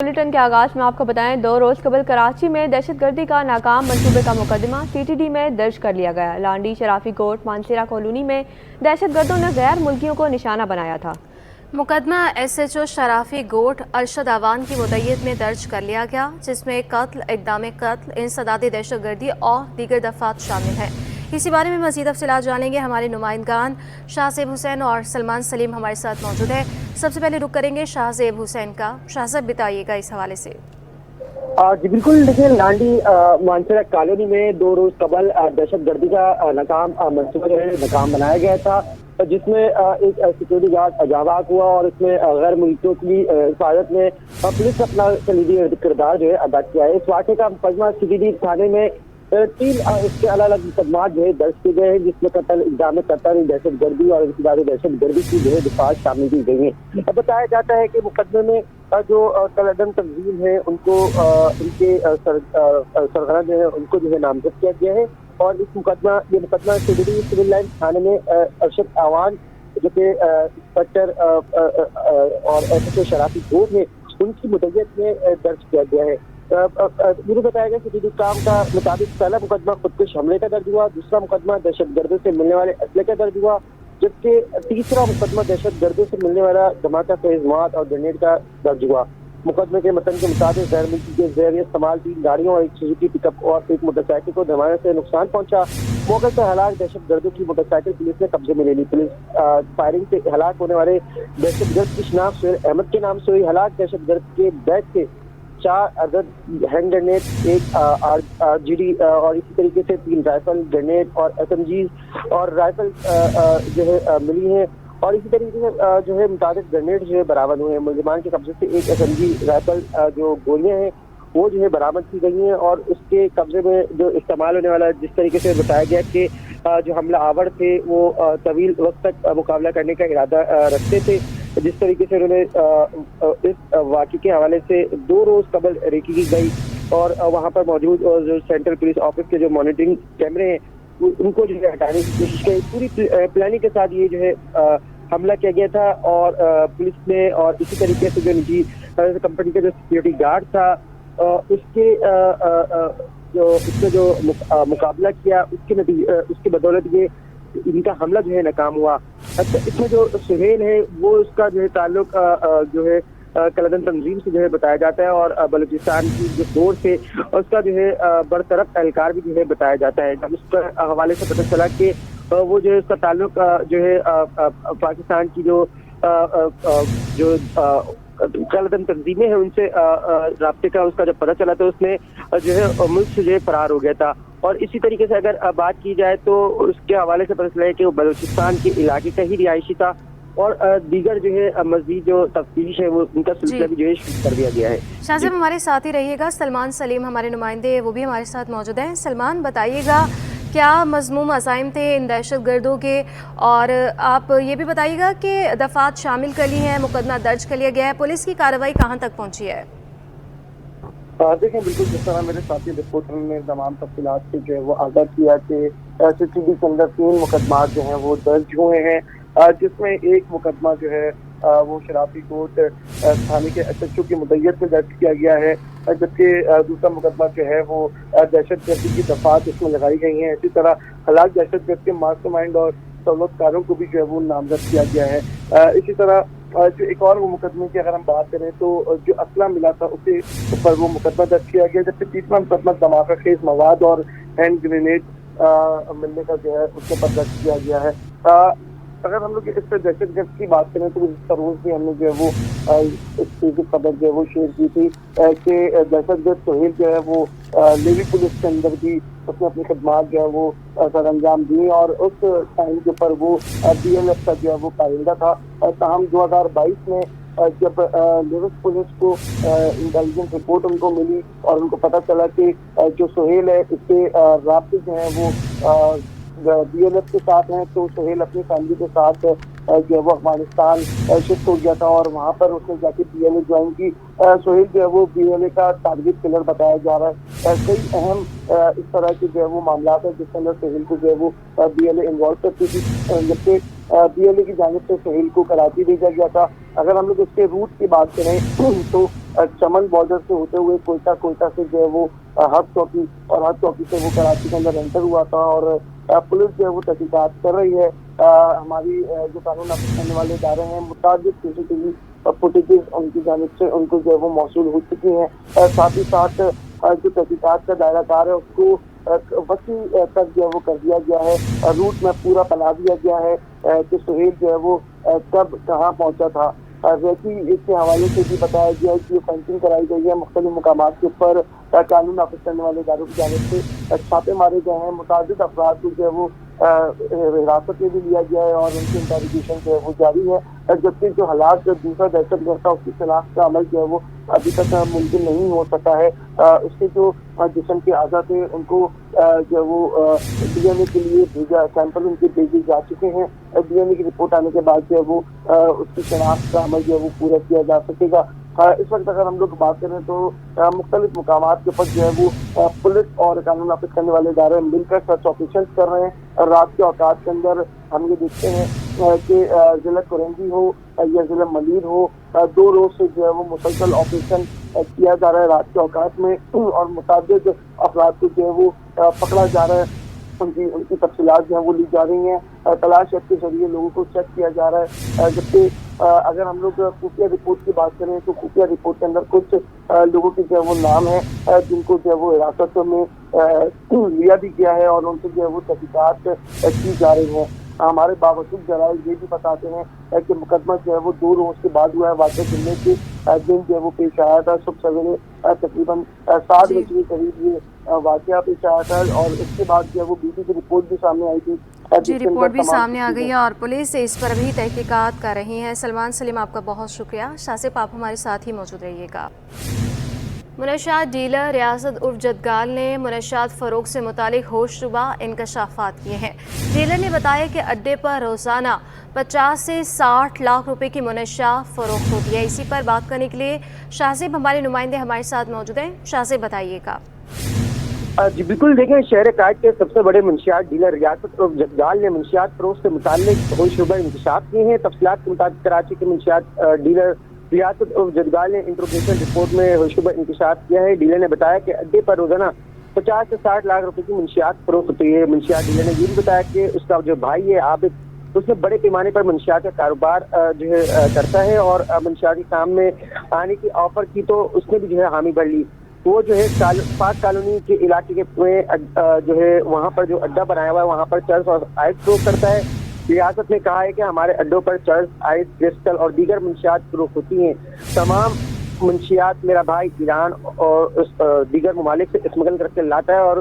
Bulletin کے آغاز میں آپ کو بتائیں 2 روز قبل کراچی میں دہشت گردی کا ناکام منصوبے کا مقدمہ CTD میں درج کر لیا گیا۔ لانڈی شرافی کوٹ مانسیرا کالونی میں دہشت گردوں نے غیر ملکیوں کو نشانہ بنایا تھا۔ مقدمہ SHO شرافی گوٹ ارشد اعوان کی مدعیت میں درج کر لیا گیا، جس میں قتل، اقدام قتل، انسداد دہشت گردی اور دیگر دفعات شامل ہیں۔ اسی بارے میں مزید تفصیلات جانیں گے ہمارے نمائندگان شاہ زیب حسین اور سلمان سلیم ہمارے ساتھ موجود ہیں۔ سب سے پہلے رخ کریں گے شاہ زیب حسین کا۔ شاہ زیب بتائیے گا اس حوالے سے۔ جی بالکل، دیکھیں لانڈی مانسیرا کالونی میں 2 روز قبل دہشت گردی کا ناکام منصوبہ جو ہے ناکام بنایا گیا تھا، جس میں ایک سیکورٹی گارڈ ہلاک ہوا اور اس میں غیر ملکیوں کی حفاظت میں پولیس اپنا کلیدی کردار جو ہے ادا کیا ہے۔ اس واقعے کا مقدمہ CTD تھانے میں 3 اس کے الگ الگ مقدمات جو ہے درج کیے گئے ہیں، جس میں قتل، اقدام قتل، دہشت گردی اور انسداد دہشت گردی کی جو ہے دفعات شامل کی گئی ہیں۔ بتایا جاتا ہے کہ مقدمے میں جو کلڈن تنظیم ہے ان کو ان کے سرغنہ جو ہے ان کو جو ہے نامزد کیا گیا ہے، اور یہ مقدمہ CTD سول لائن تھانے میں ارشد اعوان جو کہ انسپکٹر اور SHO شرافی گوٹ ہے ان کی مدعیت میں درج کیا گیا ہے۔ مجھے بتایا گیا CTD کام کا مطابق پہلا مقدمہ خودکش حملے کا درج ہوا، دوسرا مقدمہ دہشت گردوں سے ملنے والے اسلحے کا درج ہوا، جبکہ تیسرا مقدمہ دہشت گردوں سے ملنے والا دھماکہ خیز مواد اور گرینیڈ کا درج ہوا۔ مقدمے کے متن کے مطابق غیر ملکی کے زیر استعمال 3 گاڑیوں اور ایک سوزوکی پک اپ اور ایک موٹر سائیکل کو دھماکے سے نقصان پہنچا۔ موقع سے ہلاک دہشت گردوں کی موٹر سائیکل پولیس نے قبضے میں لے لی۔ پولیس فائرنگ سے ہلاک ہونے والے دہشت گرد کی شناخت سہیل احمد کے نام سے ہوئی۔ ہلاک دہشت گرد کے بیگ سے 4 عدد ہینڈ گرینیڈ، ایک RGD اور اسی طریقے سے 3 رائفل، گرینیڈ اور SMGs اور رائفل جو ہے ملی ہیں، اور اسی طریقے سے جو ہے متعدد گرینیڈ جو ہے برآمد ہوئے ہیں۔ ملزمان کے قبضے سے ایک SMG رائفل جو گولیاں ہیں وہ جو ہے برآمد کی گئی ہیں، اور اس کے قبضے میں جو استعمال ہونے والا جس طریقے سے بتایا گیا کہ جو حملہ آور تھے وہ طویل وقت تک مقابلہ کرنے کا ارادہ رکھتے تھے، جس طریقے سے انہوں نے اس واقعے کے حوالے سے 2 روز قبل ریکی کی گئی، اور وہاں پر موجود جو سینٹرل پولیس آفس کے جو مانیٹرنگ کیمرے ہیں ان کو جو ہے ہٹانے کی کوشش کی۔ پوری پلاننگ کے ساتھ یہ جو ہے حملہ کیا گیا تھا، اور پولیس نے اور اسی طریقے سے جو نجی کمپنی کا جو سیکورٹی گارڈ تھا اس کے جو مقابلہ کیا، اس کے بدولت یہ ان کا حملہ جو ہے ناکام ہوا۔ اچھا، اس میں جو سہیل ہے وہ اس کا جو ہے تعلق جو ہے کلڈن تنظیم سے جو ہے بتایا جاتا ہے، اور بلوچستان کی جو فورس ہے اس کا جو ہے برطرف اہلکار بھی جو ہے بتایا جاتا ہے۔ جب اس کا حوالے سے پتہ چلا کہ وہ جو ہے اس کا تعلق جو ہے پاکستان کی جو کلڈن تنظیمیں ہیں ان سے رابطے کا اس کا جب پتہ چلا تو اس نے جو ہے ملک سے جو ہے فرار ہو گیا تھا۔ اور اسی طریقے سے اگر بات کی جائے تو اس کے حوالے سے پتہ چلا ہے کہ وہ بلوچستان کے علاقے کا ہی رہائشی تھا، اور دیگر جو ہے مزید جو تفتیش ہے وہ ان کا سلسلہ بھی جو ہے شروع کر دیا گیا ہے۔ شاہ زیب ہمارے ساتھ ہی رہیے گا۔ سلمان سلیم ہمارے نمائندے وہ بھی ہمارے ساتھ موجود ہیں۔ سلمان بتائیے گا کیا مضموم عزائم تھے ان دہشت گردوں کے، اور آپ یہ بھی بتائیے گا کہ دفعات شامل کر لی ہیں، مقدمہ درج کر لیا گیا ہے، پولیس کی کارروائی کہاں تک پہنچی ہے؟ دیکھیں بالکل جس طرح میرے ساتھی رپورٹر نے تمام تفصیلات سے جو ہے وہ آگاہ کیا کہ CTD کے اندر 3 مقدمات جو ہیں وہ درج ہوئے ہیں، جس میں ایک مقدمہ جو ہے وہ شرافی کوٹ تھانے کے SHO کی مدعیت میں درج کیا گیا ہے، جبکہ دوسرا مقدمہ جو ہے وہ دہشت گردی کی دفعات اس میں لگائی گئی ہیں۔ اسی طرح ہلاک دہشت گرد کے ماسٹر مائنڈ اور سہولت کاروں کو بھی جو ہے وہ نامزد کیا گیا ہے۔ اسی طرح جو ایک اور وہ مقدمے کی اگر ہم بات کریں تو جو اسلحہ ملا تھا اسے اوپر وہ مقدمہ درج کیا گیا، جبکہ تیسرا مقدمہ دھماکہ خیز مواد اور ہینڈ گرینیڈ ملنے کا جو ہے اس کے اوپر درج کیا گیا ہے۔ اگر ہم لوگ اس سے دہشت گرد کی بات کریں تو اس روز بھی ہم نے جو ہے وہ اس چیز کی خبر جو ہے وہ شیئر کی تھی کہ دہشت گرد سہیل جو ہے وہ لیوی پولیس کے اندر بھی اس نے اپنی خدمات جو ہے وہ سر انجام دی، اور اس ٹائم کے اوپر وہ BLF کا جو ہے وہ پائندہ تھا۔ تاہم 2022 میں جب لیوی پولیس کو انٹیلیجنس رپورٹ ان کو ملی اور ان کو پتہ چلا کہ جو سہیل ہے اس کے رابطے جو ہیں وہ BLF کے ساتھ ہیں، تو سہیل اپنی فیملی کے ساتھ جو ہے وہ افغانستان شفٹ ہو گیا تھا، اور وہاں پر اس نے جا کے BLA جوائن کی۔ سہیل جو ہے وہ BLA کا ٹارگیٹ کلر بتایا جا رہا ہے۔ کئی اہم اس طرح کے جو ہے وہ معاملات ہیں جس کے اندر سہیل کو جو ہے وہ BLA انوالو کرتی تھی، جبکہ BLA کی جانب سے سہیل کو کراچی بھیجا گیا تھا۔ اگر ہم لوگ اس کے روٹ کی بات کریں تو चमन बॉर्डर से होते हुए कोयटा से जो है वो हद चौकी और हद चौकी से वो कराची के अंदर एंटर हुआ था और पुलिस जो है वो तहकीकात कर रही है। हमारी जो कानून नाफिज करने वाले इदारे हैं मुताबिक CCTV फुटेजेस उनकी जानिब से उनको जो है वो मौसूल हो चुकी हैं। साथ ही साथ जो तहकीकात का दायरा कार है उसको वसी तक जो है वो कर दिया गया है। रूट में पूरा बना दिया गया है कि सुहेल जो है वो कब कहाँ पहुंचा था। वैसे इसके हवाले से भी बताया गया है कि ये फेंसिंग कराई गई है। मुख्तलिफ मुकामात के ऊपर कानून नाफिज करने वाले इदारों की जानिब से छापे मारे गए हैं। मुताबिक अफराद को जो है वो हिरासत में भी लिया गया है और उनकी इंटेरोगेशन जो है वो जारी है। जबकि जो हालात जो दूसरा दहशतगर्द था उसकी शनाख्त का अमल जो है वो अभी तक मुमकिन नहीं हो सका है। उसके जो जिस्म के आज़ा थे उनको जो है वो DNA के लिए भेजा, सैंपल उनके भेजे जा चुके हैं। DNA की रिपोर्ट आने के बाद जो है वो उसकी शनाख्त का अमल जो है वो पूरा किया जा सकेगा। इस वक्त अगर हम लोग बात करें तो मुख्तलिफ मुकामात के ऊपर जो है वो पुलिस और कानून नाफिज करने वाले इदारे मिलकर सर्च ऑपरेशन कर रहे हैं। रात के औकात के अंदर हम ये देखते हैं कि जिला कुरंजी हो या जिला मलीर हो, 2 रोज से जो है वो मुसलसल ऑपरेशन किया जा रहा है रात के औकात में और मुताबिक अफराद को जो है वो पकड़ा जा रहा है। उनकी तफसीलात जो है वो ली जा रही हैं। तलाश के जरिए लोगों को चेक किया जा रहा है। जबकि अगर हम लोग खुफिया रिपोर्ट की बात करें तो खुफिया रिपोर्ट के अंदर कुछ लोगों के जो है वो नाम है जिनको जो है वो हिरासत में लिया भी गया है और उनसे जो है वो तहकीकात की जा रही है। हमारे बावजूद जराये ये भी बताते हैं कि मुकदमा जो है वो 2 रोज के बाद हुआ है। वाक़या जुम्मे के दिन जो है वो पेश आया था। सुबह सवेरे तकरीबन 7 बजे के करीब ये वाक़या पेश आया था और उसके बाद जो है वो बीबी की रिपोर्ट भी सामने आई थी। जी, रिपोर्ट भी सामने आ गई है और पुलिस इस पर भी तहकीकात कर रही है। सलमान सलीम, आपका बहुत शुक्रिया। शासिब, आप हमारे साथ ही मौजूद रहिएगा। मुनशियात डीलर रियासत उर्फ जदगाल ने मुनशियात फ़रोग से मुतालिक होशरुबा इंकशाफात किए हैं। डीलर ने बताया कि अड्डे पर रोज़ाना 50 से 60 लाख रुपए की मुनशियात फ़रोख्त होती है। इसी पर बात करने के लिए शाहज़ेब हमारे नुमाइंदे हमारे साथ मौजूद हैं। शाहज़ेब, बताइएगा। जी बिल्कुल, देखें शहर काट के सबसे बड़े मुनशियात डीलर रियासत उर्फ जदगाल ने मुनशियात फ़रोग से मुतालिक होशरुबा इंकशाफ किए हैं। तफसीलात के मुताबिक कराची के मुनशियात डीलर रियासत उर्फ जदगाल ने इंट्रोगेशन रिपोर्ट में होशरुबा इंकशाफ किया है। डीलर ने बताया कि अड्डे पर रोजाना 50 से 60 लाख रुपए की मुनशियात फरोख्त होती है। मुनशियात डीलर ने ये भी बताया कि उसका जो भाई है आबिद, उसने बड़े पैमाने पर मुनशियात का कारोबार जो है करता है और मुनशियात के काम में आने की ऑफर की तो उसने भी जो है हामी भर ली। वो जो है पाक कॉलोनी के इलाके के में जो है वहाँ पर जो अड्डा बनाया हुआ है वहाँ पर चर्च और आइस फरोख्त करता है। रियासत ने कहा है कि हमारे अड्डों पर चर्च, आइस, क्रिस्टल और दीगर मुनशियात फरोख्त होती हैं। तमाम मुनशियात मेरा भाई ईरान और दीगर ममालिक से स्मगल करके लाता है और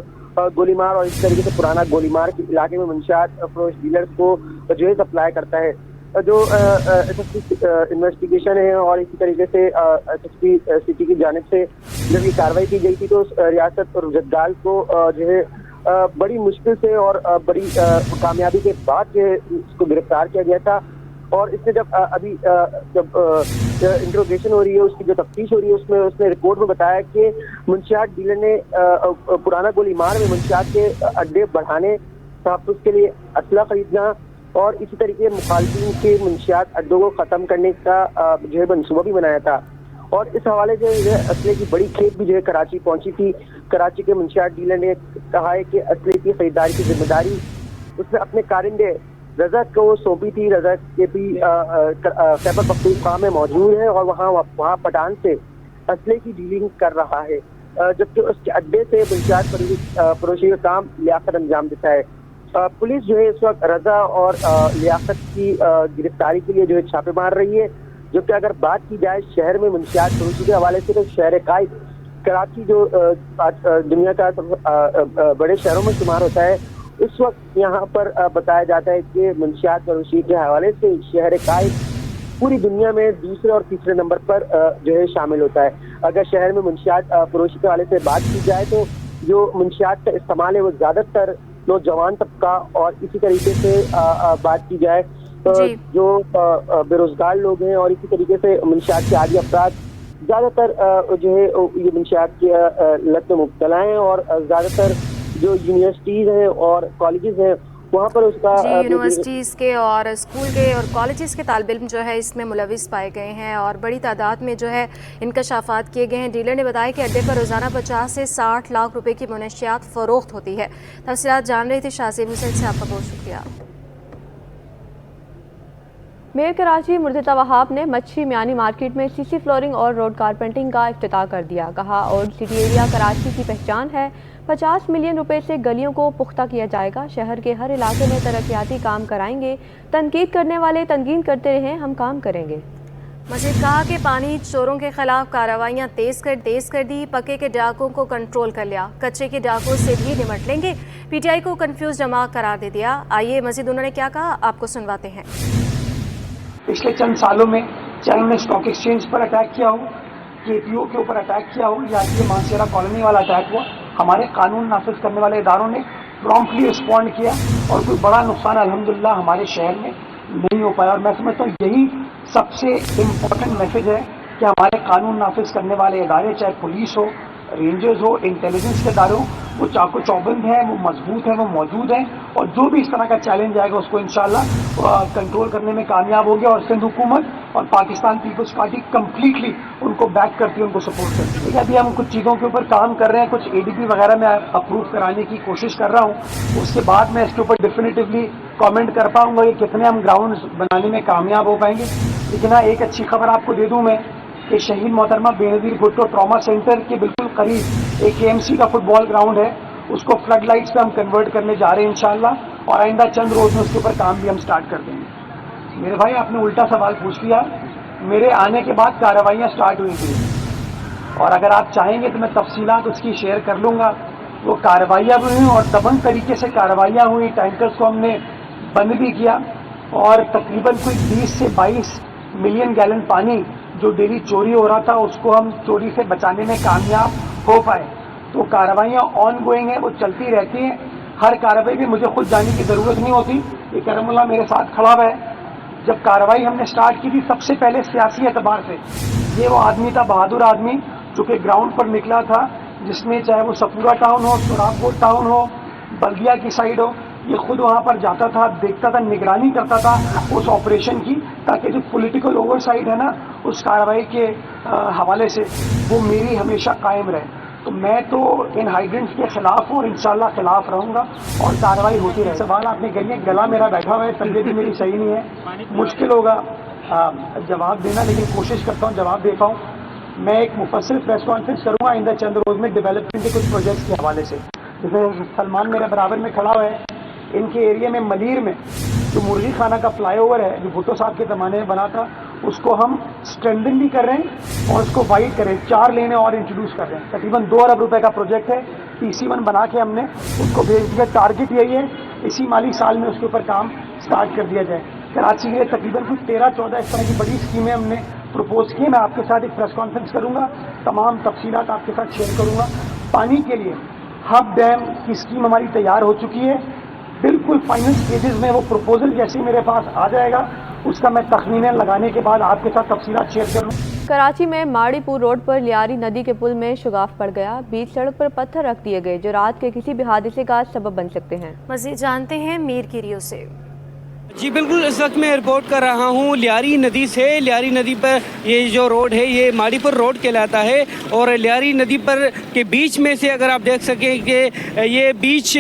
गोलीमार और इस तरीके से पुराना गोलीमार के इलाके में मुनशियात फरोख्त डीलर्स को जो है सप्लाई करता है। जो इन्वेस्टिगेशन है और इसी तरीके से SSP सिटी की जानिब से जब ये कार्रवाई की गई थी तो रियासत और जदगाल को जो है बड़ी मुश्किल से और बड़ी कामयाबी के बाद जो है इसको गिरफ्तार किया गया था। और इससे जब अभी जब इंट्रोगेशन हो रही है, उसकी जो तफ्तीश हो रही है, उसमें उसने रिपोर्ट में बताया कि मुनशियात डीलर ने पुराना गोलीमार में मुनशियात के अड्डे बढ़ाने, तहफ़्फ़ुज़ के लिए असला खरीदना और इसी तरीके मुखालिफिन के मुनशियात अड्डों को ख़त्म करने का जो है मनसूबा भी बनाया था। और इस हवाले से जो है असले की बड़ी खेप भी जो है कराची पहुंची थी। कराची के मुनशियात डीलर ने कहा है कि असले की खरीदारी की जिम्मेदारी उसने अपने कारिंदे रज़क को सौंपी थी। रज़क के भी खैबर पख्तूनख्वा में मौजूद है और वहाँ पठान से असले की डीलिंग कर रहा है, जबकि उसके अड्डे से मुनशियात फरोशी का काम लियाकत अंजाम देता है। पुलिस जो है इस वक्त रजा और लियाकत की गिरफ्तारी के लिए जो है छापे मार रही है। जबकि अगर बात की जाए शहर में मुनशियात फरोशी के हवाले से तो शहर कायद कराची जो दुनिया का बड़े शहरों में शुमार होता है, इस वक्त यहाँ पर बताया जाता है कि मुनशियात फरोशी के हवाले से शहर कायद पूरी दुनिया में दूसरे और तीसरे नंबर पर जो है शामिल होता है। अगर शहर में मुनशियात फरोशी के हवाले से बात की जाए तो जो मुनशियात का इस्तेमाल है वो ज़्यादातर नौजवान तबका और इसी तरीके से बात की जाए तो जो बेरोजगार लोग हैं और इसी तरीके से मुनशियात के आदी अफराद ज़्यादातर जो है ये मुनशियात की लत में मुब्तला हैं और ज़्यादातर जो यूनिवर्सिटीज़ हैं और कॉलेजेस हैं वहाँ पर उसका जी, यूनिवर्सिटीज़ के और स्कूल के और कॉलेजेस के तालिब इल्म जो है इसमें मुलविस पाए गए हैं और बड़ी तादाद में जो है इंकशाफात किए गए हैं। डीलर ने बताया कि अड्डे पर रोज़ाना 50 से 60 लाख रुपए की मनशियात फ़रोख्त होती है। तफसीलात जान रहे थे शाहज़ेब हुसैन से, आपका बहुत शुक्रिया। मेयर कराची मुर्तज़ा वहाब ने मच्छी मियानी मार्केट में सीसी फ्लोरिंग और रोड कारपेंटिंग का इफ्तिताह कर दिया। कहा ओल्ड सिटी एरिया कराची की पहचान है। 50 मिलियन रुपए से गलियों को पुख्ता किया जाएगा। शहर के हर इलाके में तरक्याती काम कराएंगे। तनकीद करने वाले तनकीद करते रहें, हम काम करेंगे। मजीद कहा कि पानी चोरों के खिलाफ कार्रवाइयाँ तेज कर दी। पक्के के डाकों को कंट्रोल कर लिया। कच्चे के डाकों से भी निमट लेंगे। पीटीआई को कंफ्यूज जमा करार दे दिया। आइए मजीद उन्होंने क्या कहा, आपको सुनवाते हैं। पिछले चंद सालों में चाहे उन्होंने स्टॉक एक्सचेंज पर अटैक किया हो, केपीओ के ऊपर अटैक किया हो, या ये मानसेरा कॉलोनी वाला अटैक हुआ, हमारे कानून नाफिज करने वाले इदारों ने प्रॉम्प्टली रिस्पॉन्ड किया और कोई बड़ा नुकसान अल्हम्दुलिल्लाह हमारे शहर में नहीं हो पाया। और मैं समझता हूँ यही सबसे इम्पोर्टेंट मैसेज है कि हमारे कानून नाफिज करने वाले इदारे, चाहे पुलिस हो, रेंजर्स हो, इंटेलिजेंस के इदारे हो, वो चाको चौबंद हैं, वो मजबूत हैं, वो मौजूद हैं और जो भी इस तरह का चैलेंज आएगा उसको इंशाल्लाह कंट्रोल करने में कामयाब होगी। और सिंध हुकूमत और पाकिस्तान पीपल्स पार्टी कम्प्लीटली उनको बैक करती है, उनको सपोर्ट करती है। ठीक है, अभी हम कुछ चीज़ों के ऊपर काम कर रहे हैं, कुछ एडीपी वगैरह में अप्रूव कराने की कोशिश कर रहा हूँ। उसके बाद मैं इसके ऊपर डेफिनेटिवली कमेंट कर पाऊंगा कि कितने हम ग्राउंड बनाने में कामयाब हो पाएंगे। लेकिन हाँ, एक अच्छी खबर आपको दे दूँ मैं कि शहीद मोहतरमा बेनज़ीर भुट्टो ट्रॉमा सेंटर के बिल्कुल करीब एक केएमसी का फुटबॉल ग्राउंड है, उसको फ्लड लाइट्स पे हम कन्वर्ट करने जा रहे हैं इंशाल्लाह। और आइंदा चंद रोज में उसके ऊपर काम भी हम स्टार्ट कर देंगे। मेरे भाई, आपने उल्टा सवाल पूछ लिया। मेरे आने के बाद कार्रवाइयाँ स्टार्ट हुई थी और अगर आप चाहेंगे तो मैं तफसीलात उसकी शेयर कर लूँगा। वो कार्रवाइयाँ भी हुई और दबंग तरीके से कार्रवाइयाँ हुई। टैंकर्स को हमने बंद भी किया और तकरीबन कोई 20 से 22 मिलियन गैलन पानी जो डेली चोरी हो रहा था उसको हम चोरी से बचाने में कामयाब हो पाए। तो कार्रवाइयाँ ऑन गोइंग है, वो चलती रहती हैं। हर कार्रवाई में मुझे खुद जाने की ज़रूरत नहीं होती, ये करमुल्लाह मेरे साथ खड़ा हुआ है। जब कार्रवाई हमने स्टार्ट की थी सबसे पहले सियासी एतबार से ये वो आदमी था, बहादुर आदमी, जो कि ग्राउंड पर निकला था, जिसमें चाहे वो सपूरा टाउन हो, सुराबकोट टाउन हो, बल्दिया की साइड हो, ये खुद वहाँ पर जाता था, देखता था, निगरानी करता था उस ऑपरेशन की, ताकि जो पॉलिटिकल ओवरसाइट है ना उस कार्रवाई के हवाले से वो मेरी हमेशा कायम रहे। तो मैं तो इन हाइड्रेंट्स के खिलाफ हूँ और इंशाल्लाह खिलाफ रहूँगा और कार्रवाई होती रहे। सवाल आपने करिए, गला मेरा बैठा हुआ है, तबीयत भी मेरी सही नहीं है, मुश्किल होगा जवाब देना, लेकिन कोशिश करता हूँ जवाब दे पाऊँ। मैं एक मुफस्सिल प्रेस कॉन्फ्रेंस करूँगा आइंदा चंद रोज़ में डेवलपमेंट के कुछ प्रोजेक्ट्स के हवाले से। जैसे सलमान मेरे बराबर में खड़ा हुआ है, इनके एरिया में मलीर में जो मुर्गी खाना का फ्लाईओवर है जो भुट्टो साहब के ज़माने में बना था, उसको हम स्ट्रेंथन भी कर रहे हैं और उसको वाइड कर रहे हैं, 4 लेने और इंट्रोड्यूस कर रहे हैं। तकरीबन 2 अरब रुपए का प्रोजेक्ट है, PC1 बना के हमने उसको भेज दिया। टारगेट यही है इसी माली साल में उसके ऊपर काम स्टार्ट कर दिया जाए। कराची के लिए तकरीबन कुछ 13-14 इस तरह की बड़ी स्कीमें हमने प्रपोज की। मैं आपके साथ एक प्रेस कॉन्फ्रेंस करूँगा, तमाम तफसीलात आपके साथ शेयर करूँगा। पानी के लिए हब डैम की स्कीम हमारी तैयार हो चुकी है, बिल्कुल फाइनल स्टेजेस में। वो प्रपोजल जैसे मेरे पास आ जाएगा उसका मैं तखमीनन लगाने के बाद आपके साथ तफसीलात शेयर करूँ। कराची में माड़ीपुर रोड पर लियारी नदी के पुल में शुगाफ पड़ गया। बीच सड़क पर पत्थर रख दिए गए जो रात के किसी भी हादसे का सबब बन सकते हैं। मजीद जानते हैं मीर की रियो से। जी बिल्कुल, इस वक्त मैं रिपोर्ट कर रहा हूँ लियारी नदी से। लियारी नदी पर ये जो रोड है ये माड़ीपुर रोड कहलाता है और लियारी नदी पर के बीच में से अगर आप देख सकें कि ये बीच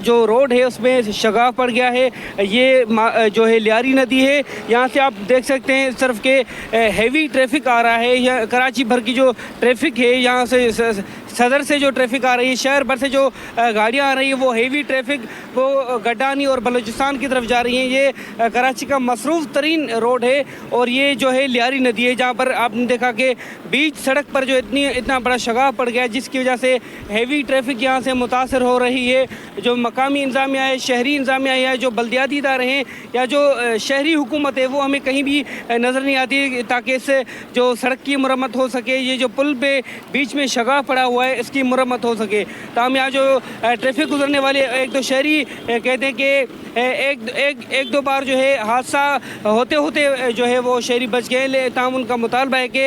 जो रोड है उसमें शगाफ पड़ गया है। ये जो है लियारी नदी है, यहाँ से आप देख सकते हैं सिर्फ के हैवी ट्रैफिक आ रहा है। यहाँ कराची भर की जो ट्रैफिक है, यहाँ से सदर से जो ट्रैफिक आ रही है, शहर भर से जो गाड़ियाँ आ रही है, वो हेवी ट्रैफिक वो गड्डानी और बलूचिस्तान की तरफ जा रही हैं। ये कराची का मसरूफ़ तरीन रोड है और ये जो है लियारी नदी है, जहाँ पर आपने देखा कि बीच सड़क पर जो इतना बड़ा शगाफ पड़ गया है, जिसकी वजह से हेवी ट्रैफिक यहाँ से मुतासर हो रही है। जो मकामी इंतजामिया है, शहरी इंतजामिया है, जो बल्दियाती इदारे हैं या जो शहरी हुकूमत है, वो हमें कहीं भी नज़र नहीं आती ताकि इससे जो सड़क की मरम्मत हो सके। ये जो पुल पे बीच में शगाफ पड़ा हुआ है है इसकी मरम्मत हो सके। तमाम यहाँ जो ट्रैफिक गुजरने वाले एक दो शहरी कहते हैं कि एक दो बार जो है हादसा होते होते जो है वो शहरी बच गए। तमाम उनका मुतालबा है कि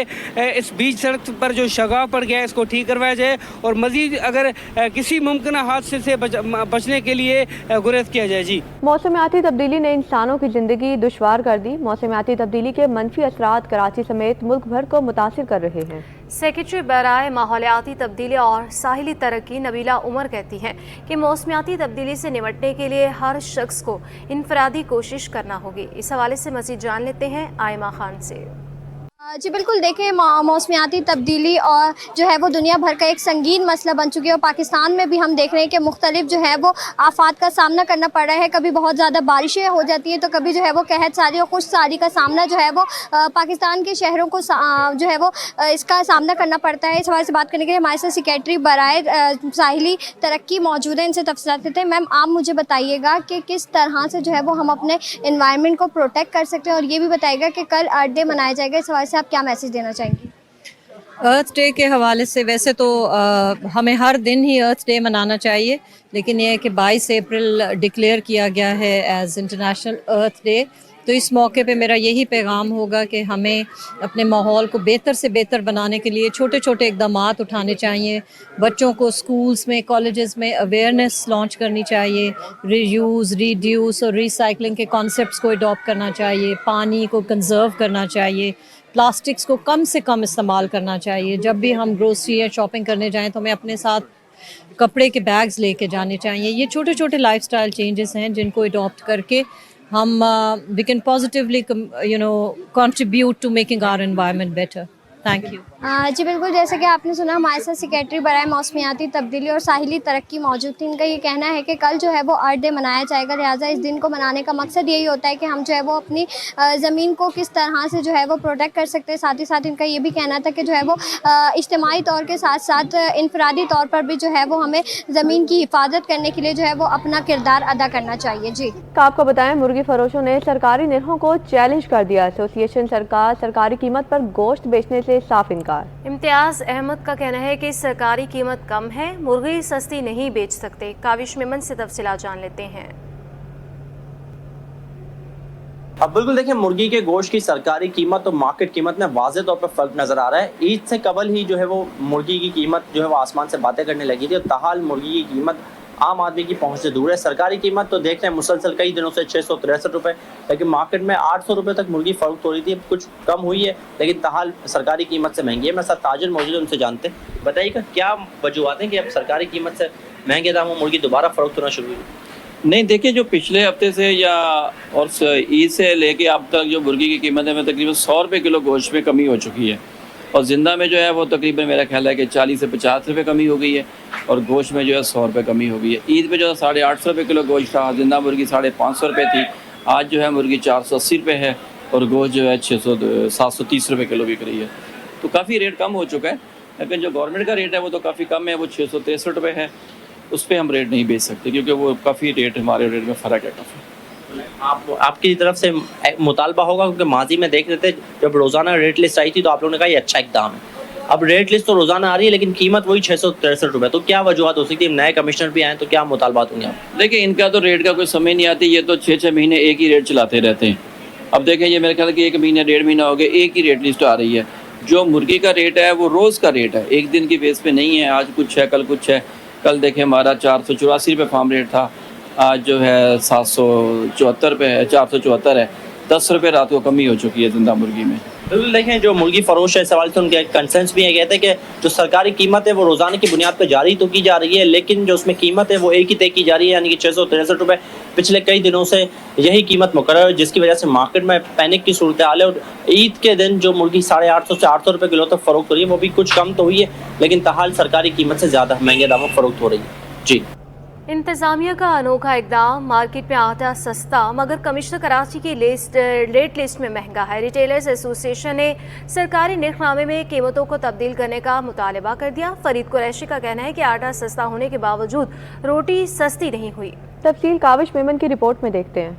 इस बीच सड़क पर जो शगाव पड़ गया है इसको ठीक करवाया जाए और मज़ीद अगर किसी मुमकिन हादसे से बचने के लिए गुरेज किया जाए। जी, मौसमियाती तब्दीली ने इंसानों की ज़िंदगी दुश्वार कर दी। मौसमियाती तब्दीली के मनफी असरात कराची समेत मुल्क भर को मुतासिर कर रहे हैं। सेक्रेटरी बराए माहौलियाती तब्दीली और साहिली तरक्की नबीला उमर कहती हैं कि मौसमियाती तब्दीली से निपटने के लिए हर शख्स को इनफरादी कोशिश करना होगी। इस हवाले से मज़ीद जान लेते हैं आयमा खान से। जी बिल्कुल, देखिए मौसमियाती तब्दीली और जो है वो दुनिया भर का एक संगीन मसला बन चुकी है और पाकिस्तान में भी हम देख रहे हैं कि मुख्तलिफ जो है वो आफात का सामना करना पड़ रहा है। कभी बहुत ज़्यादा बारिशें हो जाती हैं तो कभी जो है वो कहत सारी और खुश सारी का सामना जो है वो पाकिस्तान के शहरों को जो है वो इसका सामना करना पड़ता है। इस हवाले से बात करने के लिए हमारे साथ सेक्रेटरी बराए साहिली तरक्की मौजूद है, इनसे तफसीलात देते हैं। मैम, आप मुझे बताइएगा कि किस तरह से जो है वो हम अपने इन्वायरमेंट को प्रोटेक्ट कर सकते हैं और ये भी बताइएगा कि कल अर्थ डे मनाया जाएगा, इस हवाले से आप क्या मैसेज देना चाहेंगी? अर्थ डे के हवाले से वैसे तो हमें हर दिन ही अर्थ डे मनाना चाहिए, लेकिन ये है कि 22 अप्रैल डिक्लेयर किया गया है एज इंटरनेशनल अर्थ डे। तो इस मौके पे मेरा यही पैगाम होगा कि हमें अपने माहौल को बेहतर से बेहतर बनाने के लिए छोटे छोटे इक़दामात उठाने चाहिए। बच्चों को स्कूल्स में, कॉलेजेस में अवेयरनेस लॉन्च करनी चाहिए। रीयूज़, रीड्यूस और रीसाइक्लिंग के कॉन्सेप्ट्स को अडॉप्ट करना चाहिए। पानी को कंज़र्व करना चाहिए। प्लास्टिक्स को कम से कम इस्तेमाल करना चाहिए। जब भी हम ग्रोसरी या शॉपिंग करने जाएं तो हमें अपने साथ कपड़े के बैग्स लेके जाने चाहिए। ये छोटे छोटे लाइफस्टाइल चेंजेस हैं जिनको अडॉप्ट करके हम we can positively contribute to making our environment better. Thank you. जी बिल्कुल, जैसे कि आपने सुना हमारे साथ सेक्रेटरी बराए मौसमियाती तब्दीली और साहिली तरक्की मौजूद थी। इनका ये कहना है कि कल जो है वो अर्थ डे मनाया जाएगा, लिहाजा इस दिन को मनाने का मकसद यही होता है कि हम जो है वो अपनी ज़मीन को किस तरह से जो है वो प्रोटेक्ट कर सकते हैं। साथ ही साथ इनका ये भी कहना था कि जो है वो इज्तिमाई तौर के साथ साथ इनफरादी तौर पर भी जो है वो हमें ज़मीन की हिफाजत करने के लिए जो है वो अपना किरदार अदा करना चाहिए। जी, आपको बताएं, मुर्गी फरोशों ने सरकारी निरखों को चैलेंज कर दिया। एसोसिएशन सरकारी कीमत पर गोश्त बेचने से साफ इनकार। इम्तियाज़ अहमद का कहना है कि सरकारी कीमत कम है, मुर्गी सस्ती नहीं बेच सकते। काविश मेमन से तफसीलात जान लेते हैं। अब बिल्कुल देखिए, मुर्गी के गोश्त की सरकारी कीमत और मार्केट कीमत में वाज़ेह तौर पर फ़र्क नज़र आ रहा है। ईद से कबल ही जो है वो मुर्गी की कीमत जो है वो आसमान से बातें करने लगी थी और ताहाल मुर्गी की कीमत आम आदमी की पहुंच से दूर है। सरकारी कीमत तो देख रहे हैं मुसलसल कई दिनों से 663 रुपये, लेकिन मार्केट में 800 रुपये तक मुर्गी फरोख्त हो रही थी। कुछ कम हुई है लेकिन ताहाल सरकारी कीमत से महंगी है। मेरे साथ ताजिर मौजूद है, उनसे जानते हैं। बताइएगा क्या वजूहत हैं कि अब सरकारी कीमत से महंगे दामों मुर्गी दोबारा फरोख्त होना शुरू हुई? नहीं, देखिए, जो पिछले हफ्ते से या और ईद से लेके अब तक जो मुर्गी की कीमत है में तकरीबन 100 रुपये किलो गोश्त में कमी हो चुकी है और ज़िंदा में जो है वो तकरीबन मेरा ख्याल है कि 40 से 50 रुपये कमी हो गई है और गोश्त में जो है 100 रुपये कमी हो गई है। ईद पे जो है 850 रुपये किलो गोश्त था, ज़िंदा मुर्गी 550 रुपये थी। आज जो है मुर्गी 480 रुपये है और गोश्त जो है 730 रुपये किलो बिक रही है। तो काफ़ी रेट कम हो चुका है, लेकिन जो गवर्नमेंट का रेट है वो तो काफ़ी कम है, वो 663 रुपये है। उस पर हम रेट नहीं बेच सकते क्योंकि वो काफ़ी रेट, हमारे रेट में फ़र्क है काफ़ी। आपकी तरफ से मुतालबा होगा क्योंकि माजी में देख रहे थे जब रोज़ाना रेट लिस्ट आई थी तो आप लोगों ने कहा ये अच्छा इक़दाम है। अब रेट लिस्ट तो रोज़ाना आ रही है लेकिन कीमत वही 663 रुपये। तो क्या वजूहत हो सकती है? नए कमिश्नर भी आए तो क्या मुतालबात होंगे आप? देखिए, इनका तो रेट का कोई समय नहीं आती, ये तो 6-6 महीने एक ही रेट चलाते रहते हैं। अब देखें, ये मेरे ख्याल कि 1 महीना 1.5 महीना हो गया एक ही रेट लिस्ट आ रही है। जो मुर्गी का रेट है वो रोज़ का रेट है, एक दिन की बेस पे नहीं है। आज कुछ है, कल कुछ है। कल देखें हमारा 484 रुपये फार्म रेट था, आज जो है 774 रुपये है, 474 है। 10 रुपये रात को कमी हो चुकी है जिंदा मुर्गी में। बिल्कुल, देखें जो मुर्गी फरोश है सवाल से उनके कंसर्न्स भी है, कहते हैं कि जो सरकारी कीमत है वो रोज़ाना की बुनियाद पर जारी तो की जा रही है लेकिन जो उसमें कीमत है वो एक ही तय की जा रही है, यानी कि 663 रुपये। पिछले कई दिनों से यही कीमत मुकर्रर है जिसकी वजह से मार्केट में पैनिक की सूरत हाल है। और ईद के दिन जो मुर्गी 850 से 800 रुपये किलो तक फरोख्त हो रही है वो भी कुछ कम तो हुई है लेकिन ताहाल सरकारी कीमत से ज़्यादा महंगे दामों फरोख्त हो रही है। जी, इंतज़ामिया का अनोखा इक़दाम, मार्केट में आता सस्ता मगर कमिश्नर कराची की रेट लिस्ट में महंगा है। रिटेलर्स एसोसिएशन ने सरकारी निर्खनामे में कीमतों को तब्दील करने का मुतालबा कर दिया। फरीद कुरैशी का कहना है कि आटा सस्ता होने के बावजूद रोटी सस्ती नहीं हुई। तफसील काविश मेमन की रिपोर्ट में देखते हैं।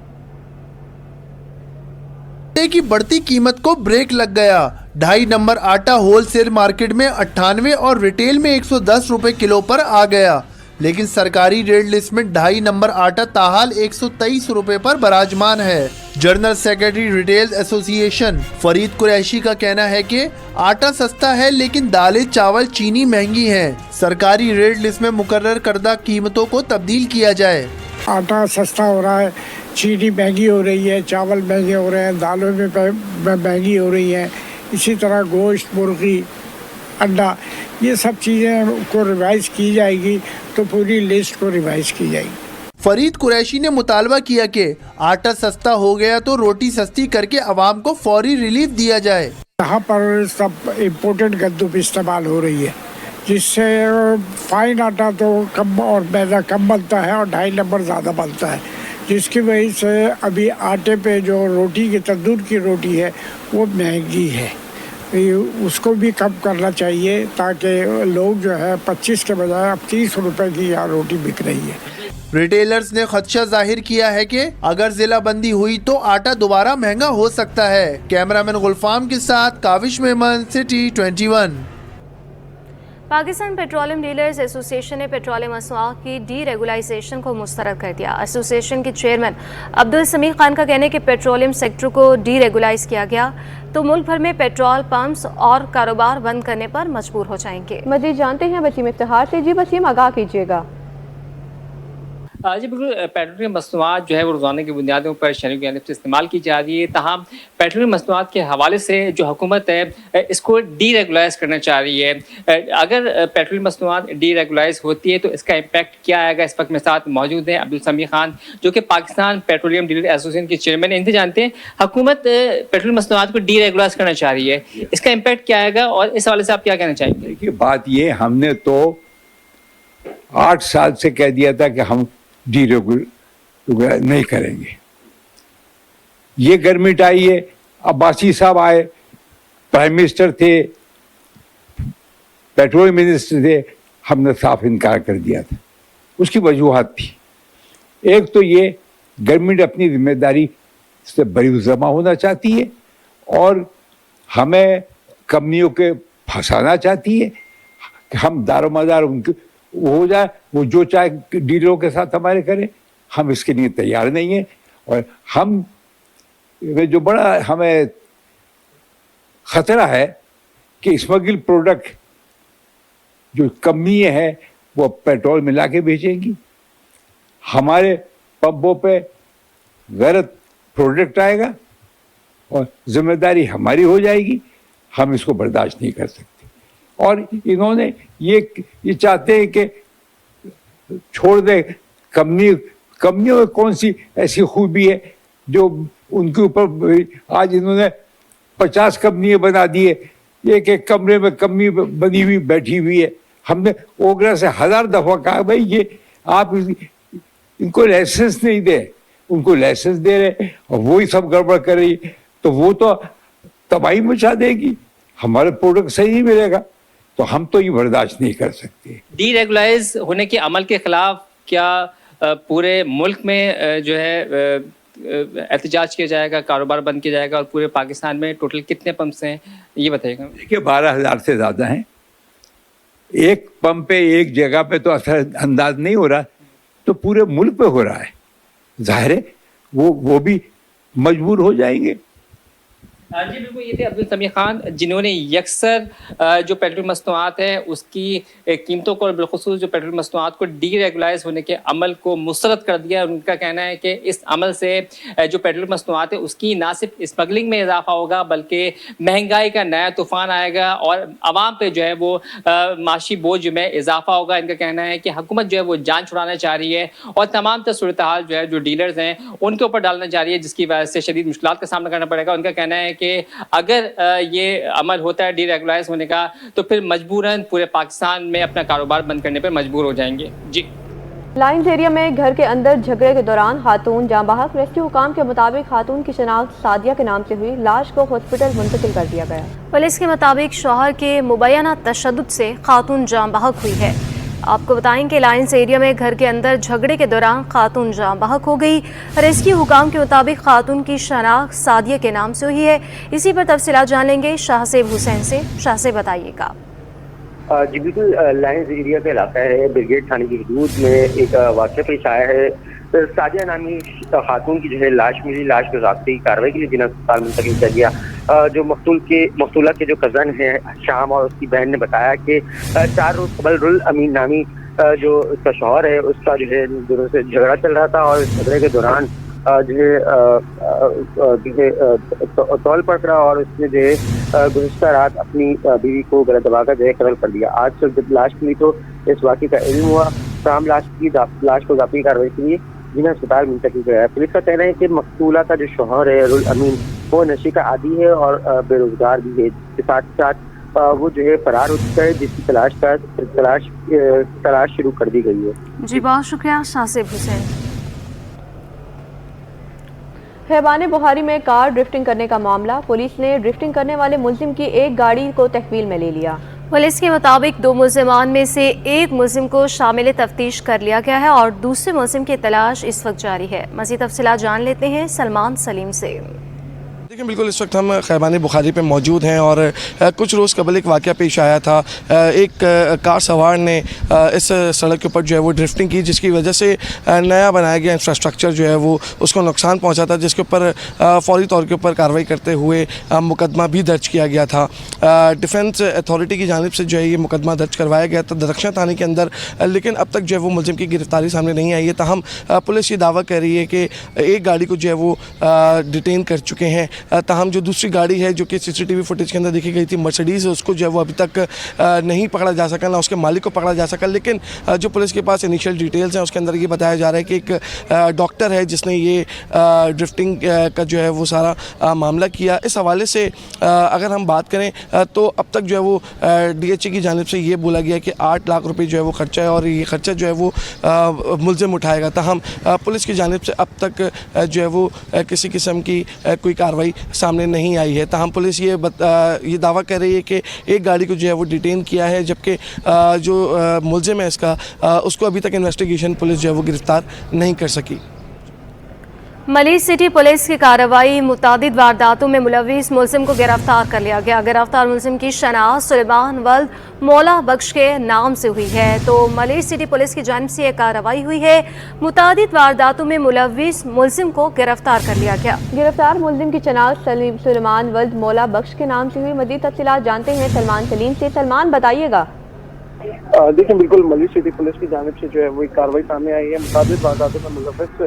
आटे की बढ़ती कीमत को ब्रेक लग गया। 2.5 नंबर आटा होलसेल मार्केट में 98 और रिटेल में 110 रुपए किलो पर आ गया, लेकिन सरकारी रेट लिस्ट में 2.5 नंबर आटा ताहाल 123 रुपए पर बराजमान है। General secretary retail association Farid Qureshi का कहना है कि आटा सस्ता है लेकिन दालें, चावल, चीनी महंगी हैं। सरकारी रेट लिस्ट में मुकर्रर करदा कीमतों को तब्दील किया जाए। आटा सस्ता हो रहा है, चीनी महंगी हो रही है, चावल महंगे हो रहे हैं, दालों में महंगी हो रही है, इसी तरह गोश्त, मुर्गी, अंडा, ये सब चीज़ें को रिवाइज की जाएगी तो पूरी लिस्ट को रिवाइज की जाएगी। फरीद कुरैशी ने मुतालबा किया कि आटा सस्ता हो गया तो रोटी सस्ती करके अवाम को फौरी रिलीफ दिया जाए। यहाँ पर सब इम्पोर्टेड गंदम इस्तेमाल हो रही है, जिससे फाइन आटा तो कम और मैदा कम बनता है और 2.5 नंबर ज़्यादा बनता है, जिसकी वजह से अभी आटे पे जो रोटी की तंदूर की रोटी है वो महंगी है। उसको भी कम करना चाहिए ताकि लोग जो है 25 के बजाय अब 30 रुपए की यहाँ रोटी बिक रही है। रिटेलर्स ने खदशा जाहिर किया है कि अगर जिला बंदी हुई तो आटा दोबारा महंगा हो सकता है। कैमरामैन गुलफाम के साथ Kavish Memon, city 21। Pakistan petroleum dealers association ने पेट्रोलियम मसनूआत की डी रेगुलाइजेशन को मुस्तरद कर दिया। एसोसिएशन के चेयरमैन अब्दुल समीह खान का कहना है कि पेट्रोलियम सेक्टर को डी रेगुलाइज किया गया तो मुल्क भर में पेट्रोल पंप्स और कारोबार बंद करने पर मजबूर हो जाएंगे। मजीद जानते हैं बसीम इफ्तिखार से। जी बसीम, आगाह कीजिएगा। जी बिल्कुल, पेट्रोलियम मसनूआत जो है वो रोज़ाना की बुनियादों पर शहरियों की जानिब से इस्तेमाल की जा रही है। तमाम पेट्रोलियम मसनूआत के हवाले से जो हुकूमत है इसको डी रेगुलाइज करना चाह रही है। अगर पेट्रोलियम मसनूआत डी रेगुलाइज होती है तो इसका इम्पैक्ट क्या आएगा? इस वक्त मेरे साथ मौजूद हैं अब्दुल समीह खान, जो कि पाकिस्तान पेट्रोलियम डीलर एसोसिएशन के चेयरमैन। इनसे जानते हैं हुकूमत पेट्रोलियम मसनूआत को डी रेगुलाइज करना चाह रही है, इसका इम्पैक्ट क्या आएगा और इस हवाले से आप क्या कहना चाहेंगे? देखिए, बात ये, हमने तो 8 साल से कह दिया था कि हम डी रेगुलर नहीं करेंगे। ये गवर्नमेंट आई है, अब्बासी साहब आए, प्राइम मिनिस्टर थे, पेट्रोलियम मिनिस्टर थे, हमने साफ इनकार कर दिया था। उसकी वजूहत थी, एक तो ये गवर्नमेंट अपनी जिम्मेदारी से बरीउज़्ज़मा होना चाहती है और हमें कंपनियों के फंसाना चाहती है कि हम दारोमदार उनके हो जाए, वो जो चाहे डीलरों के साथ हमारे करें, हम इसके लिए तैयार नहीं है। और हम जो बड़ा हमें खतरा है कि स्मगल प्रोडक्ट जो कंपनियां हैं वो पेट्रोल मिला के बेचेंगी, हमारे पंपों पे गलत प्रोडक्ट आएगा और जिम्मेदारी हमारी हो जाएगी। हम इसको बर्दाश्त नहीं कर सकते। और इन्होंने ये चाहते हैं कि छोड़ दे कंपनियों में कौन सी ऐसी खूबी है जो उनके ऊपर आज इन्होंने 50 कंपनियां बना दी है, एक एक कमरे में कंपनी बनी हुई बैठी हुई है। हमने ओगरा से 1000 दफा कहा भाई ये आप इनको लाइसेंस नहीं दे, उनको लाइसेंस दे रहे और वही सब गड़बड़ कर रही, तो वो तो तबाही मचा देगी, हमारा प्रोडक्ट सही नहीं मिलेगा। तो हम तो ये बर्दाश्त नहीं कर सकते। डी रेगुलाइज होने के अमल के खिलाफ क्या पूरे मुल्क में जो है एहतजाज किया जाएगा, कारोबार बंद किया जाएगा और पूरे पाकिस्तान में टोटल कितने पंप्स हैं ये बताइएगा? देखिए, 12,000 से ज़्यादा हैं। एक पंप पे एक जगह पे तो असर अंदाज नहीं हो रहा, तो पूरे मुल्क पे हो रहा है। जाहिर है वो भी मजबूर हो जाएंगे। जी बिल्कुल, ये थे अब्दुल समीह खान, जिन्होंने यकसर जो पेट्रोल मसनूआत है उसकी कीमतों को और बिलखुसूस जो पेट्रोल मसनूआत को डी रेगुलाइज होने के अमल को मुस्तरद कर दिया। उनका कहना है कि इस अमल से जो पेट्रोल मसनूआत है उसकी ना सिर्फ स्मगलिंग में इजाफा होगा बल्कि महंगाई का नया तूफान आएगा और आवाम पे जो है वो माशी बोझ में इजाफा होगा। इनका कहना है कि हुकूमत जो है वो जान छुड़ाना चाह रही है और तमाम सूरत हाल जो है जो डीलर्स हैं उनके ऊपर डालना चाह रही है, जिसकी वजह से शदीद मुश्किलात का सामना करना पड़ेगा। उनका कहना है कि अगर ये अमल होता है डी रेगुलाइज होने का तो फिर मजबूरन पूरे पाकिस्तान में अपना कारोबार बंद करने पर मजबूर हो जाएंगे। जी, लाइन्स एरिया में घर के अंदर झगड़े के दौरान खातून जाँ बहक। रेस्क्यू हुकाम के मुताबिक खातून की शनाख्त सादिया के नाम से हुई, लाश को हॉस्पिटल मुंतकिल कर दिया गया। पुलिस के मुताबिक शौहर के मुबैना तशद्दुद से खातून जाँ बहक हुई है। آپ کو بتائیں کہ لائنس ایریا میں گھر کے اندر جھگڑے کے دوران خاتون جاں بحق ہو گئی۔ ریسکیو حکام کے مطابق خاتون کی شناخت سعدیہ کے نام سے ہوئی ہے۔ اسی پر تفصیلات جان لیں گے شاہ زیب حسین سے۔ شاہ زیب بتائیے گا۔ جی بالکل، لائنز ایریا کا علاقہ ہے، برگیڈ تھانے کی حدود میں ایک واقعہ پیش آیا ہے۔ سعدیہ نامی خاتون کی جو ہے لاش ملی، لاش کو ضابطے کی کارروائی کے لیے جنرل اسپتال منتقل کر دیا۔ جو مقتولہ کے جو کزن ہیں شام اور اس کی بہن نے بتایا کہ 4 روز قبل رل امین نامی جو اس کا شوہر ہے اس کا جو ہے دونوں سے جھگڑا چل رہا تھا، اور اس جھگڑے کے دوران جو ہے تول پڑ رہا اور اس نے جو ہے گزشتہ رات اپنی بیوی کو گلا دبا کر جو ہے قتل کر دیا۔ آج سے جب لاش ملی تو اس واقعے کا علم ہوا، شام لاش کو ضابطی کارروائی کے لیے جنرل اسپتال منتقل کرایا۔ پولیس کا کہنا ہے کہ مقتولہ کا جو شوہر ہے رل امین وہ نشے کا عادی ہے اور بے روزگار بھی ہے، اس کے ساتھ ساتھ وہ جو ہے فرار ہو چکا ہے، جس کی تلاش شروع کر دی گئی ہے۔ جی بہت شکریہ شاہ زیب حسین۔ خیبان بخاری میں کار ڈرفٹنگ کرنے کا معاملہ، پولیس نے ڈرفٹنگ کرنے والے ملزم کی ایک گاڑی کو تحویل میں لے لیا۔ پولیس کے مطابق 2 ملزمان میں سے ایک ملزم کو شامل تفتیش کر لیا گیا ہے اور دوسرے ملزم کی تلاش اس وقت جاری ہے۔ مزید تفصیلات جان لیتے ہیں سلمان سلیم سے۔ دیکھیں بالکل اس وقت ہم خیبان بخاری پہ موجود ہیں اور کچھ روز قبل ایک واقعہ پیش آیا تھا۔ ایک کار سوار نے اس سڑک کے اوپر جو ہے وہ ڈرفٹنگ کی، جس کی وجہ سے نیا بنایا گیا انفراسٹرکچر جو ہے وہ اس کو نقصان پہنچا تھا، جس کے اوپر فوری طور کے اوپر کارروائی کرتے ہوئے مقدمہ بھی درج کیا گیا تھا۔ ڈیفنس اتھارٹی کی جانب سے جو ہے یہ مقدمہ درج کروایا گیا تھا درخشاں تھانے کے اندر، لیکن اب تک جو ہے وہ ملزم کی گرفتاری سامنے نہیں آئی ہے۔ تاہم پولیس یہ دعویٰ کر رہی ہے کہ ایک گاڑی کو جو ہے وہ ڈیٹین کر چکے ہیں، تاہم جو دوسری گاڑی ہے جو کہ CCTV فوٹیج کے اندر دیکھی گئی تھی مرسڈیز، اس کو جو ہے وہ ابھی تک نہیں پکڑا جا سکا، نہ اس کے مالک کو پکڑا جا سکا۔ لیکن جو پولیس کے پاس انیشیل ڈیٹیلز ہیں اس کے اندر یہ بتایا جا رہا ہے کہ ایک ڈاکٹر ہے جس نے یہ ڈرفٹنگ کا جو ہے وہ سارا معاملہ کیا۔ اس حوالے سے اگر ہم بات کریں تو اب تک جو ہے وہ DHA کی جانب سے یہ بولا گیا کہ 8 لاکھ روپے جو ہے وہ خرچہ ہے اور یہ خرچہ جو ہے وہ ملزم اٹھائے گا۔ تاہم پولیس کی جانب سے اب تک جو ہے وہ کسی قسم کی کوئی کارروائی سامنے نہیں آئی ہے۔ تاہم پولیس یہ دعویٰ کر رہی ہے کہ ایک گاڑی کو جو ہے وہ ڈیٹین کیا ہے، جبکہ جو ملزم ہے اس کو ابھی تک انویسٹیگیشن پولیس جو ہے وہ گرفتار نہیں کر سکی۔ ملی سٹی پولیس کی کارروائی، متعدد وارداتوں میں ملوث ملزم کو گرفتار کر لیا گیا۔ گرفتار ملزم کی شناخت سلیمان ولد مولا بخش کے نام سے ہوئی ہے۔ تو ملی سٹی پولیس کی جانب سے یہ کارروائی ہوئی ہے، متعدد وارداتوں میں ملوث ملزم کو گرفتار کر لیا گیا۔ گرفتار ملزم کی شناخت سلیمان ولد مولا بخش کے نام سے ہوئی۔ مزید تفصیلات جانتے ہیں سلمان سلیم سے۔ سلمان بتائیے گا۔ دیکھیں بالکل ملی سٹی پولیس کی جانب سے جو ہے وہ ایک کارروائی سامنے آئی ہے، متعدد وارداتوں میں ملوث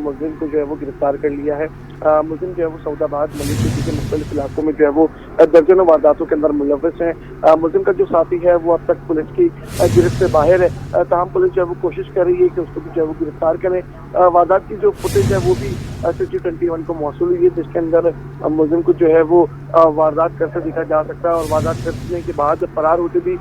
ملزم کو جو ہے وہ گرفتار کر لیا ہے۔ ملزم جو ہے وہ سعود آباد ملی سٹی کے مختلف علاقوں میں جو ہے وہ درجنوں وارداتوں کے اندر ملوث ہیں۔ ملزم کا جو ساتھی ہے وہ اب تک پولیس کی گرفت سے باہر ہے، تاہم پولیس جو ہے وہ کوشش کر رہی ہے کہ اس کو جو ہے وہ گرفتار کرے۔ واردات کی جو فوٹیج ہے وہ بھی CCTV کو موصول ہوئی ہے، جس کے اندر ملزم کو جو ہے وہ واردات کرتے دیکھا جا سکتا ہے اور واردات کرنے کے بعد فرار ہوتے بھی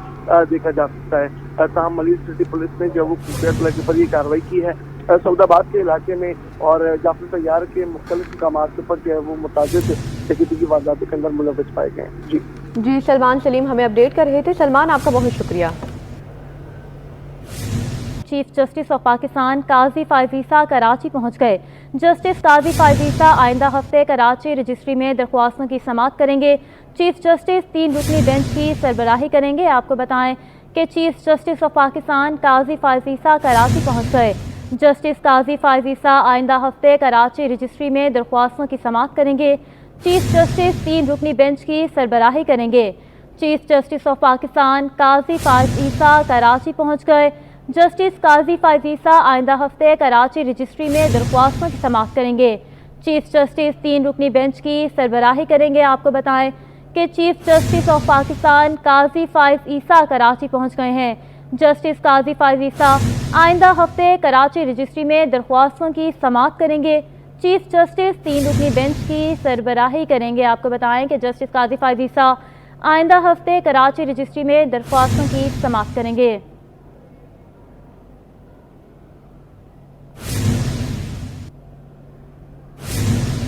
دیکھا جا سکتا ہے۔ تاہم ملی سٹی پولیس نے جو ہے وہ خفیہ اطلاع کے اوپر یہ کارروائی کی ہے۔ سعود آباد کے علاقے میں اور جعفر طیار کے مختلف مقامات پر جو ہے وہ متعدد سیکورٹی کی وارداتوں کے اندر ملوث پائے گئے ہیں۔ جی سلمان سلیم ہمیں اپڈیٹ کر رہے تھے۔ سلمان آپ کا بہت شکریہ۔ چیف جسٹس آف پاکستان قاضی فائز عیسیٰ کراچی پہنچ گئے۔ جسٹس قاضی فائز عیسیٰ آئندہ ہفتے کراچی رجسٹری میں درخواستوں کی سماعت کریں گے۔ چیف جسٹس 3 رکنی بینچ کی سربراہی کریں گے۔ آپ کو بتائیں کہ چیف جسٹس آف پاکستان قاضی فائز عیسیٰ کراچی پہنچ گئے۔ جسٹس قاضی فائز عیسیٰ آئندہ ہفتے کراچی رجسٹری میں درخواستوں کی سماعت کریں گے۔ چیف جسٹس 3 رکنی بینچ کی سربراہی کریں گے۔ چیف جسٹس آف پاکستان قاضی فائز عیسیٰ کراچی پہنچ گئے۔ جسٹس قاضی فائز عیسیٰ آئندہ ہفتے کراچی رجسٹری میں درخواستوں کی سماعت کریں گے۔ چیف جسٹس 3 رکنی بینچ کی سربراہی کریں گے۔ آپ کو بتائیں کہ چیف جسٹس آف پاکستان قاضی فائز عیسیٰ کراچی پہنچ گئے ہیں۔ جسٹس قاضی فائز عیسیٰ آئندہ ہفتے کراچی رجسٹری میں درخواستوں کی سماعت کریں گے۔ چیف جسٹس 3 رکنی بینچ کی سربراہی کریں گے۔ آپ کو بتائیں کہ جسٹس قاضی فائز عیسیٰ آئندہ ہفتے کراچی رجسٹری میں درخواستوں کی سماعت کریں گے۔